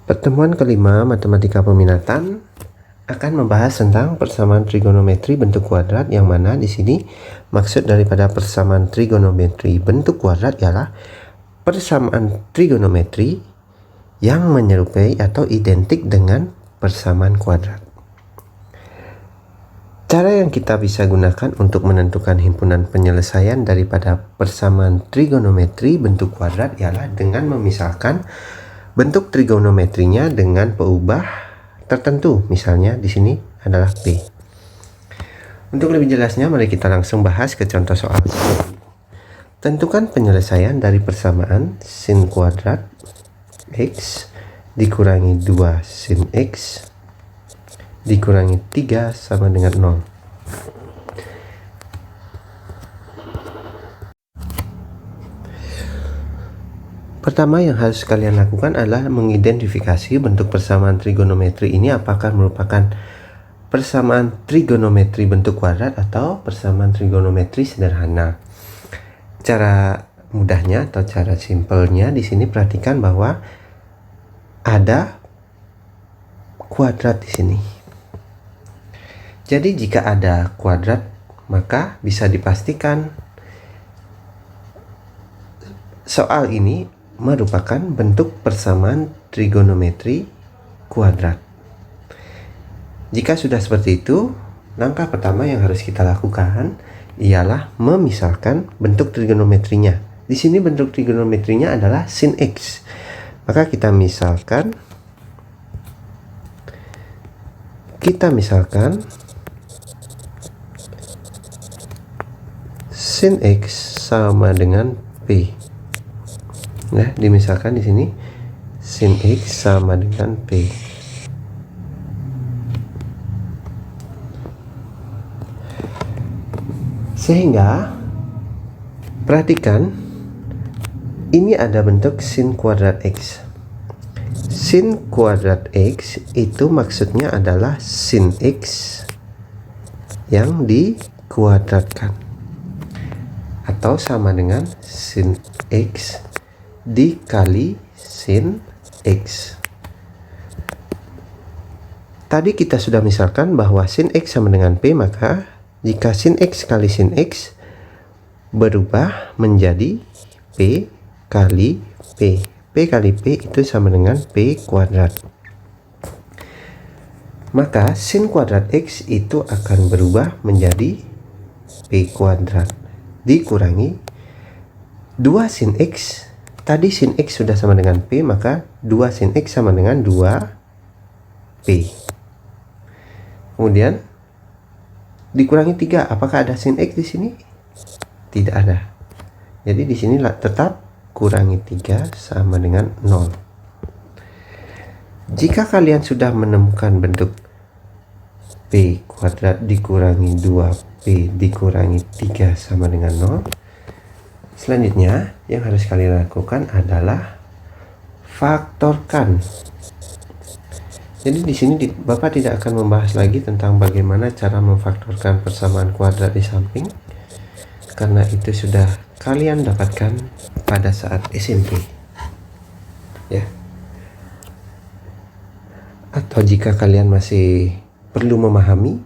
Pertemuan kelima matematika peminatan akan membahas tentang persamaan trigonometri bentuk kuadrat, yang mana di sini maksud daripada persamaan trigonometri bentuk kuadrat ialah persamaan trigonometri yang menyerupai atau identik dengan persamaan kuadrat. Cara yang kita bisa gunakan untuk menentukan himpunan penyelesaian daripada persamaan trigonometri bentuk kuadrat ialah dengan memisahkan bentuk trigonometrinya dengan peubah tertentu. Misalnya di sini adalah P. Untuk lebih jelasnya, mari kita langsung bahas ke contoh soal. Tentukan penyelesaian dari persamaan sin kuadrat X dikurangi 2 sin X dikurangi 3 sama dengan 0. Pertama yang harus kalian lakukan adalah mengidentifikasi bentuk persamaan trigonometri ini apakah merupakan persamaan trigonometri bentuk kuadrat atau persamaan trigonometri sederhana. Cara mudahnya atau cara simpelnya di sini perhatikan bahwa ada kuadrat di sini. Jadi jika ada kuadrat, maka bisa dipastikan soal ini merupakan bentuk persamaan trigonometri kuadrat. Jika sudah seperti itu, langkah pertama yang harus kita lakukan ialah memisahkan bentuk trigonometrinya. Di sini bentuk trigonometrinya adalah sin X. Maka kita misalkan sin X sama dengan P. Nah, dimisalkan di sini sin X sama dengan P. Sehingga perhatikan ini ada bentuk sin kuadrat X. Sin kuadrat X itu maksudnya adalah sin X yang dikuadratkan, atau sama dengan sin X dikali sin X. Tadi kita sudah misalkan bahwa sin X sama dengan P, maka jika sin X kali sin X berubah menjadi P kali P. P kali P itu sama dengan P kuadrat. Maka sin kuadrat X itu akan berubah menjadi P kuadrat dikurangi 2 sin X. Tadi sin X sudah sama dengan P, maka 2 sin X sama dengan 2P. Kemudian dikurangi 3. Apakah ada sin X di sini? Tidak ada. Jadi di sini tetap kurangi 3 sama dengan 0. Jika kalian sudah menemukan bentuk P kuadrat dikurangi 2P dikurangi 3 sama dengan 0, selanjutnya yang harus kalian lakukan adalah faktorkan. Jadi di sini Bapak tidak akan membahas lagi tentang bagaimana cara memfaktorkan persamaan kuadrat di samping, karena itu sudah kalian dapatkan pada saat SMP. Ya. Atau jika kalian masih perlu memahami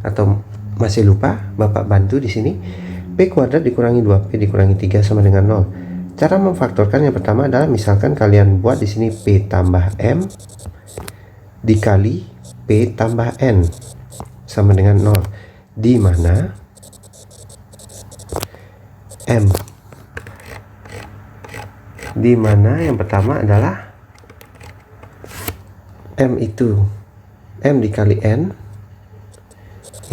atau masih lupa, Bapak bantu di sini. P kuadrat dikurangi 2P dikurangi 3 sama dengan 0. Cara memfaktorkan yang pertama adalah misalkan kalian buat di sini P tambah M dikali P tambah N sama dengan 0, di mana M, di mana yang pertama adalah M itu M dikali N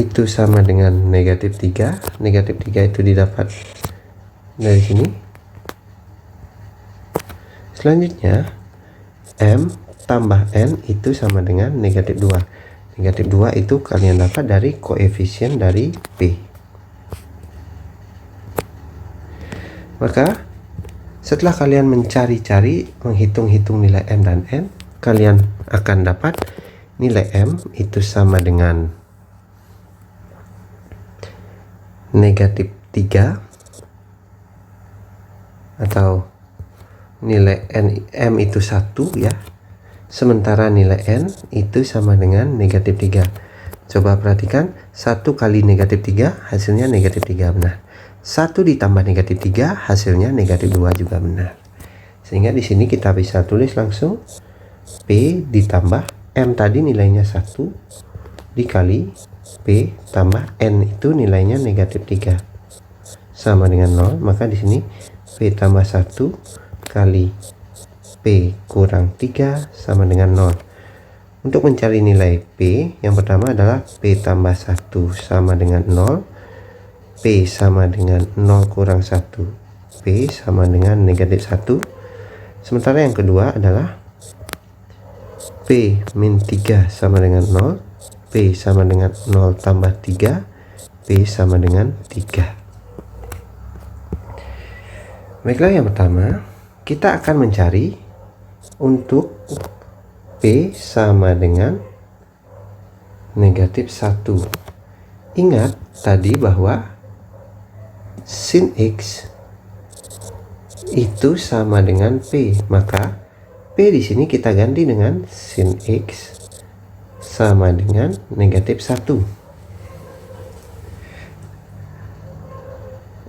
itu sama dengan negatif 3. Negatif 3 itu didapat dari sini. Selanjutnya M tambah N itu sama dengan negatif 2. Negatif 2 itu kalian dapat dari koefisien dari P. Maka setelah kalian mencari-cari, menghitung-hitung nilai M dan N, kalian akan dapat nilai M itu sama dengan negatif 3, atau nilai M itu 1 ya, sementara nilai N itu sama dengan negatif 3. Coba perhatikan, 1 kali negatif 3 hasilnya negatif 3, benar. 1 ditambah negatif 3 hasilnya negatif 2 juga benar. Sehingga di sini kita bisa tulis langsung P ditambah M tadi nilainya 1 dikali P tambah N itu nilainya negatif 3 sama dengan 0. Maka di sini P tambah 1 kali P kurang 3 sama dengan 0. Untuk mencari nilai P, yang pertama adalah P tambah 1 sama dengan 0. P sama dengan 0 kurang 1. P sama dengan negatif 1. Sementara yang kedua adalah P min 3 sama dengan 0, P sama dengan 0 tambah 3, P sama dengan 3. Baiklah, yang pertama kita akan mencari untuk P sama dengan negatif 1. Ingat tadi bahwa sin X itu sama dengan P, maka P di sini kita ganti dengan sin X sama dengan negatif 1.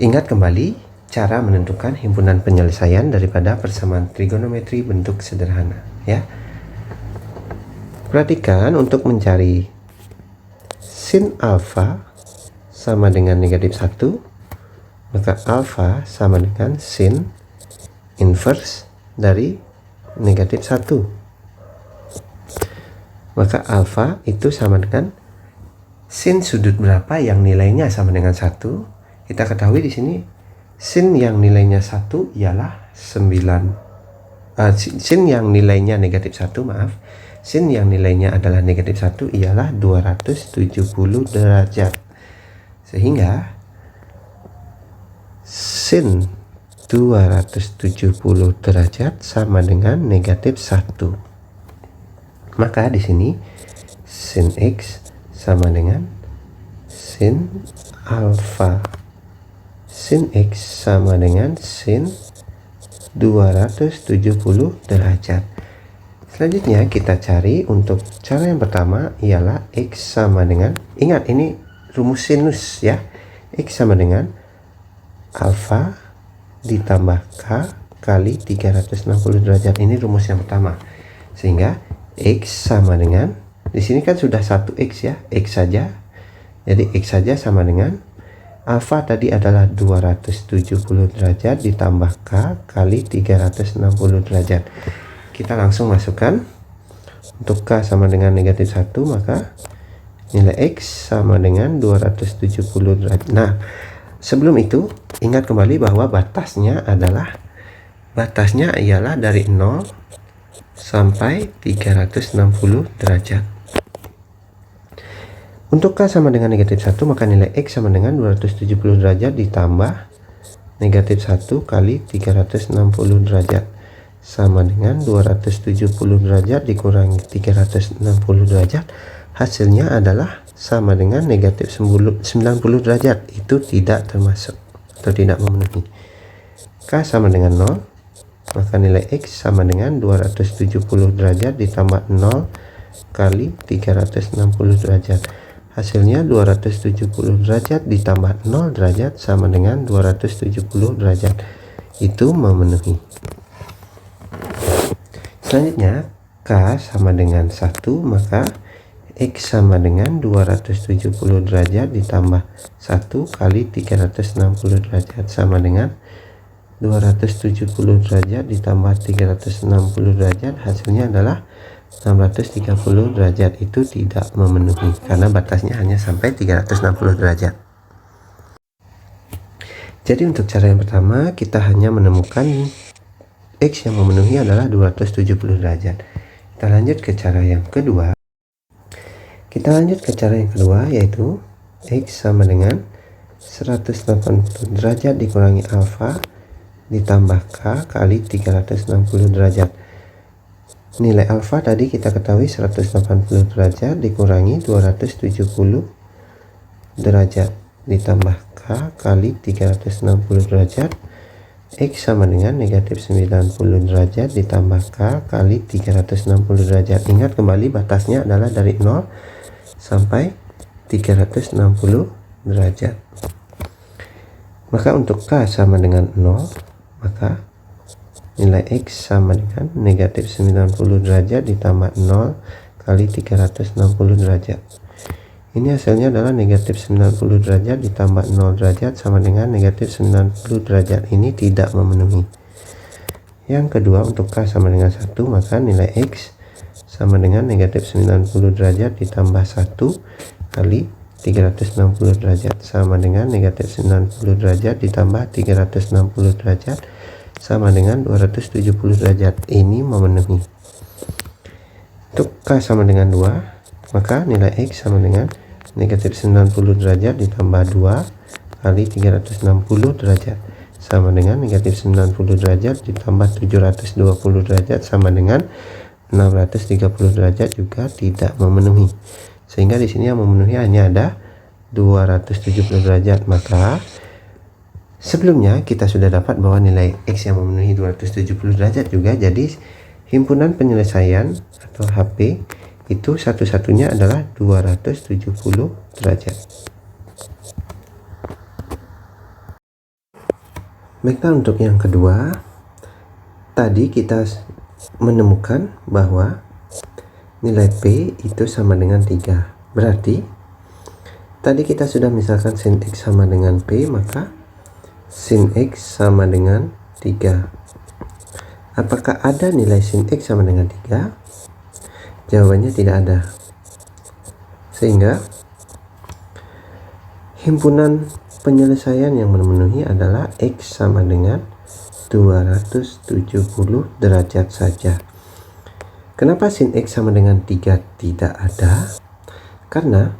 Ingat kembali cara menentukan himpunan penyelesaian daripada persamaan trigonometri bentuk sederhana, ya. Perhatikan untuk mencari sin alfa sama dengan negatif 1, maka alfa sama dengan sin inverse dari negatif 1. Maka alfa itu sama dengan sin sudut berapa yang nilainya sama dengan 1. Kita ketahui di sini sin yang nilainya 1 ialah 9. Sin yang nilainya negatif 1, maaf. Sin yang nilainya adalah negatif 1 ialah 270 derajat. Sehingga sin 270 derajat sama dengan negatif 1. Maka di sini sin X sama dengan sin alfa. Sin X sama dengan sin 270 derajat. Selanjutnya kita cari untuk cara yang pertama ialah X sama dengan, ingat ini rumus sinus ya, X sama dengan alfa ditambah K kali 360 derajat. Ini rumus yang pertama. Sehingga X sama dengan, di sini kan sudah 1X ya, X saja. Jadi X saja sama dengan alfa tadi adalah 270 derajat ditambah K kali 360 derajat. Kita langsung masukkan. Untuk K sama dengan negatif 1, maka nilai X sama dengan 270 derajat. Nah, sebelum itu, ingat kembali bahwa batasnya ialah dari 0 sampai 360 derajat. Untuk K sama dengan negatif 1, maka nilai X sama dengan 270 derajat ditambah negatif 1 kali 360 derajat. Sama dengan 270 derajat dikurangi 360 derajat. Hasilnya adalah sama dengan negatif 90 derajat. Itu tidak termasuk atau tidak memenuhi. K sama dengan 0, maka nilai X sama dengan 270 derajat ditambah 0 kali 360 derajat. Hasilnya 270 derajat ditambah 0 derajat sama dengan 270 derajat. Itu memenuhi. Selanjutnya K sama dengan 1, maka X sama dengan 270 derajat ditambah 1 kali 360 derajat sama dengan 270 derajat ditambah 360 derajat. Hasilnya adalah 630 derajat. Itu tidak memenuhi karena batasnya hanya sampai 360 derajat. Jadi untuk cara yang pertama kita hanya menemukan X yang memenuhi adalah 270 derajat. Kita lanjut ke cara yang kedua. Yaitu X sama dengan 180 derajat dikurangi alfa ditambah K kali 360 derajat. Nilai alfa tadi kita ketahui 180 derajat dikurangi 270 derajat ditambah K kali 360 derajat X sama dengan negatif 90 derajat ditambah K kali 360 derajat. Ingat kembali batasnya adalah dari 0 sampai 360 derajat. Maka untuk K sama dengan 0, maka nilai X sama dengan negatif 90 derajat ditambah 0 kali 360 derajat. Ini hasilnya adalah negatif 90 derajat ditambah 0 derajat sama dengan negatif 90 derajat. Ini tidak memenuhi. Yang kedua, untuk K sama dengan 1, maka nilai X sama dengan negatif 90 derajat ditambah 1 kali 360 derajat sama dengan negatif 90 derajat ditambah 360 derajat sama dengan 270 derajat. Ini memenuhi. Untuk K sama dengan 2, maka nilai X sama dengan negatif 90 derajat ditambah 2 kali 360 derajat sama dengan negatif 90 derajat ditambah 720 derajat sama dengan 630 derajat, juga tidak memenuhi. Sehingga di sini yang memenuhi hanya ada 270 derajat. Maka sebelumnya kita sudah dapat bahwa nilai X yang memenuhi 270 derajat juga, jadi himpunan penyelesaian atau HP itu satu-satunya adalah 270 derajat. Baiklah, untuk yang kedua, tadi kita menemukan bahwa nilai P itu sama dengan 3. Berarti tadi kita sudah misalkan sin X sama dengan P, maka sin X sama dengan 3. Apakah ada nilai sin X sama dengan 3? Jawabannya tidak ada. Sehingga himpunan penyelesaian yang memenuhi adalah X sama dengan 270 derajat saja. Kenapa sin X sama dengan 3 tidak ada? Karena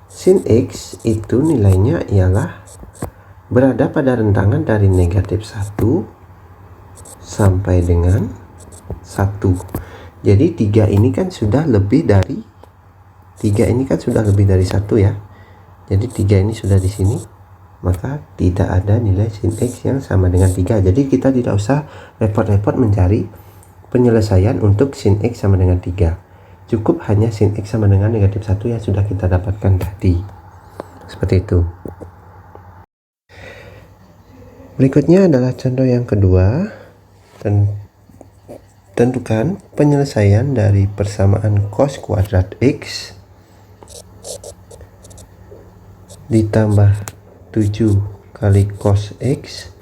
sin X itu nilainya ialah berada pada rentangan dari negatif 1 sampai dengan 1. Jadi 3 ini kan sudah lebih dari 1 ya. Jadi 3 ini sudah di sini, maka tidak ada nilai sin X yang sama dengan 3. Jadi kita tidak usah repot-repot mencari penyelesaian untuk sin X sama dengan 3. Cukup hanya sin X sama dengan negatif 1 yang sudah kita dapatkan tadi. Seperti itu. Berikutnya adalah contoh yang kedua. Tentukan penyelesaian dari persamaan cos kuadrat X ditambah 7 kali cos X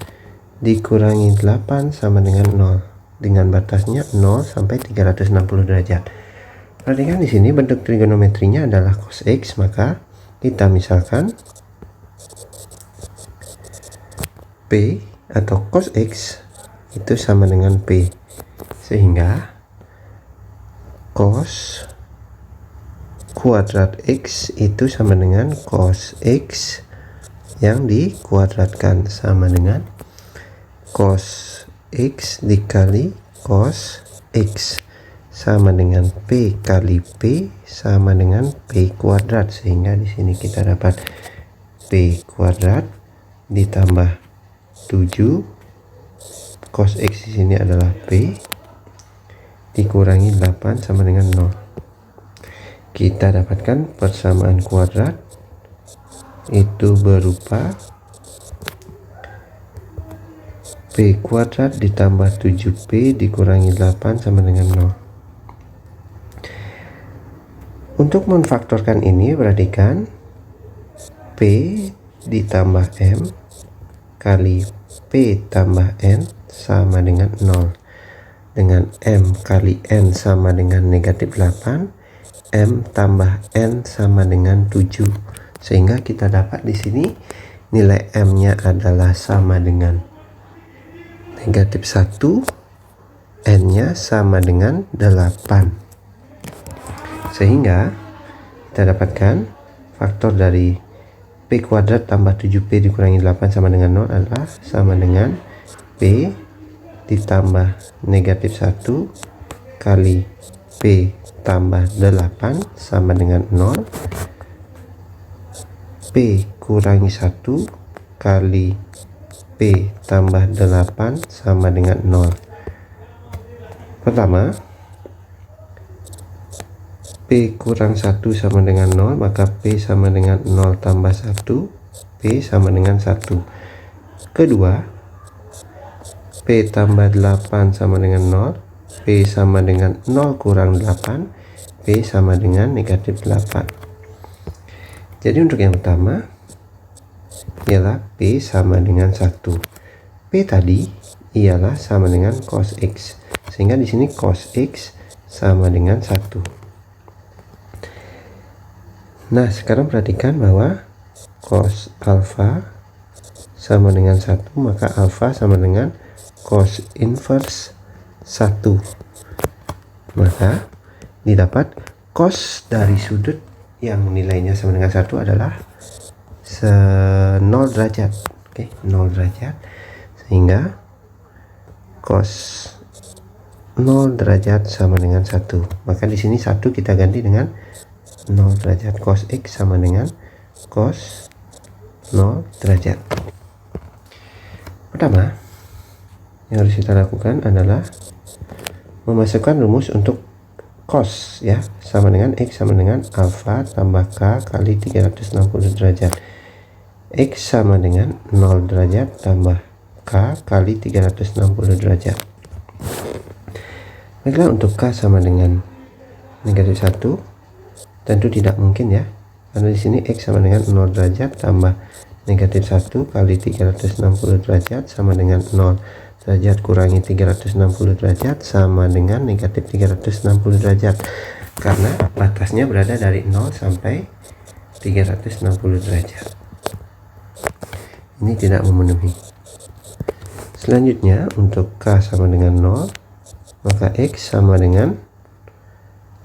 dikurangi 8 sama dengan 0, dengan batasnya 0 sampai 360 derajat. Perhatikan di sini bentuk trigonometrinya adalah cos X, maka kita misalkan P atau cos X itu sama dengan P. Sehingga cos kuadrat X itu sama dengan cos X yang dikuadratkan, sama dengan cos X dikali cos X sama dengan P kali P sama dengan P kuadrat. Sehingga di sini kita dapat P kuadrat ditambah 7 cos X di sini adalah P dikurangi 8 sama dengan 0. Kita dapatkan persamaan kuadrat itu berupa P kuadrat ditambah 7P dikurangi 8 sama dengan 0. Untuk memfaktorkan ini, perhatikan P ditambah M kali P tambah N sama dengan 0. Dengan M kali N sama dengan negatif 8, M tambah N sama dengan 7. Sehingga kita dapat di sini nilai M-nya adalah sama dengan negatif 1, N-nya sama dengan 8. Sehingga kita dapatkan faktor dari P kuadrat tambah 7P dikurangi 8 sama dengan 0 adalah sama dengan P ditambah negatif 1 kali P tambah 8 sama dengan 0. P kurangi 1 kali P tambah 8 sama dengan 0. Pertama, P kurang 1 sama dengan 0, maka P sama dengan 0 tambah 1, P sama dengan 1. Kedua, P tambah 8 sama dengan 0, P sama dengan 0 kurang 8, P sama dengan negatif 8. Jadi untuk yang pertama ialah P sama dengan 1. P tadi ialah sama dengan cos X, sehingga di sini cos X sama dengan 1. Nah, sekarang perhatikan bahwa cos alfa sama dengan 1, maka alfa sama dengan cos inverse 1. Maka didapat cos dari sudut yang nilainya sama dengan 1 adalah 0 derajat. Oke, 0 derajat. Sehingga cos 0 derajat sama dengan 1. Maka di sini 1 kita ganti dengan 0 derajat. Cos X sama dengan cos 0 derajat. Pertama yang harus kita lakukan adalah memasukkan rumus untuk cos, ya, sama dengan X sama dengan alfa tambah K kali 360 derajat. X sama dengan 0 derajat tambah K kali 360 derajat. Baiklah, untuk K sama dengan negatif 1 tentu tidak mungkin, ya, karena di sini X sama dengan 0 derajat tambah negatif 1 kali 360 derajat sama dengan 0 derajat kurangi 360 derajat sama dengan negatif 360 derajat, karena batasnya berada dari 0 sampai 360 derajat. Ini tidak memenuhi. Selanjutnya untuk K sama dengan 0, maka X sama dengan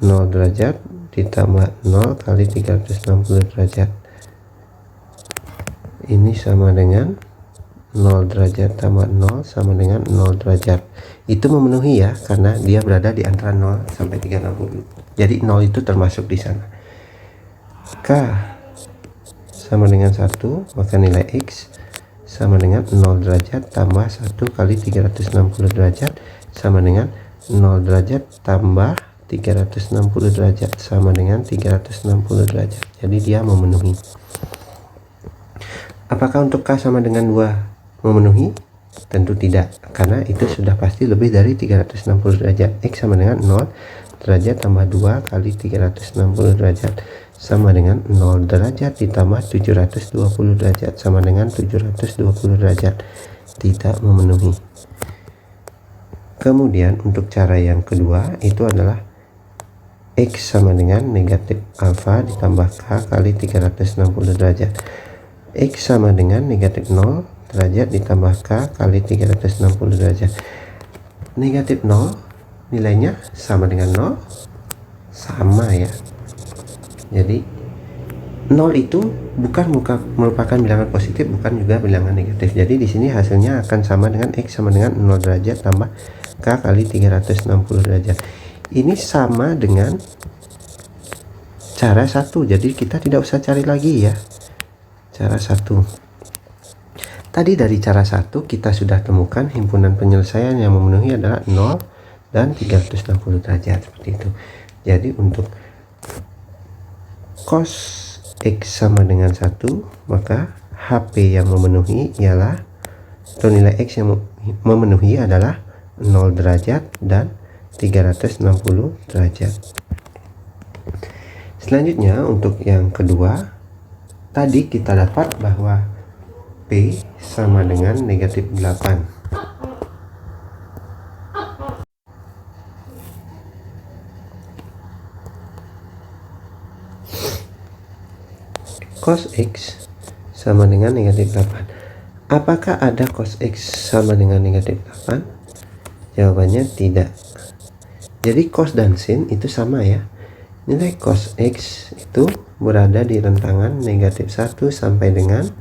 0 derajat ditambah 0 kali 360 derajat. Ini sama dengan 0 derajat tambah 0 sama dengan 0 derajat. Itu memenuhi, ya, karena dia berada di antara 0 sampai 360. Jadi 0 itu termasuk di sana. K sama dengan 1, maka nilai X sama dengan 0 derajat tambah 1 kali 360 derajat sama dengan 0 derajat tambah 360 derajat sama dengan 360 derajat. Jadi dia memenuhi. Apakah untuk K sama dengan 2 memenuhi? Tentu tidak, karena itu sudah pasti lebih dari 360 derajat. X sama dengan 0 derajat tambah 2 kali 360 derajat sama dengan 0 derajat ditambah 720 derajat sama dengan 720 derajat. Tidak memenuhi. Kemudian untuk cara yang kedua itu adalah X sama dengan negatif alfa ditambah K kali 360 derajat. X sama dengan negatif 0 derajat ditambah K kali 360 derajat. Negatif 0 nilainya sama dengan 0, sama, ya. Jadi 0 itu bukan merupakan bilangan positif, bukan juga bilangan negatif. Jadi di sini hasilnya akan sama dengan X sama dengan 0 derajat tambah K kali 360 derajat. Ini sama dengan cara 1, jadi kita tidak usah cari lagi, ya. Cara 1. Tadi dari cara 1 kita sudah temukan himpunan penyelesaian yang memenuhi adalah 0 dan 360 derajat, seperti itu. Jadi untuk cos X sama dengan 1, maka HP yang memenuhi ialah, atau nilai X yang memenuhi adalah 0 derajat dan 360 derajat. Selanjutnya untuk yang kedua, tadi kita dapat bahwa P sama dengan negatif 8. Cos X sama dengan negatif 8. Apakah ada cos X sama dengan negatif 8? Jawabannya tidak. Jadi cos dan sin itu sama, ya. Nilai cos X itu berada di rentangan negatif 1 sampai dengan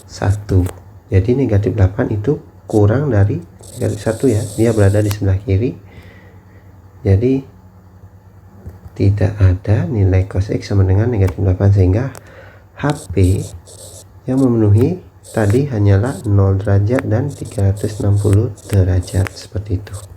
1. Jadi negatif 8 itu kurang dari negatif 1, ya. Dia berada di sebelah kiri. Jadi tidak ada nilai cos X sama dengan negatif 8, sehingga HP yang memenuhi tadi hanyalah 0 derajat dan 360 derajat seperti itu.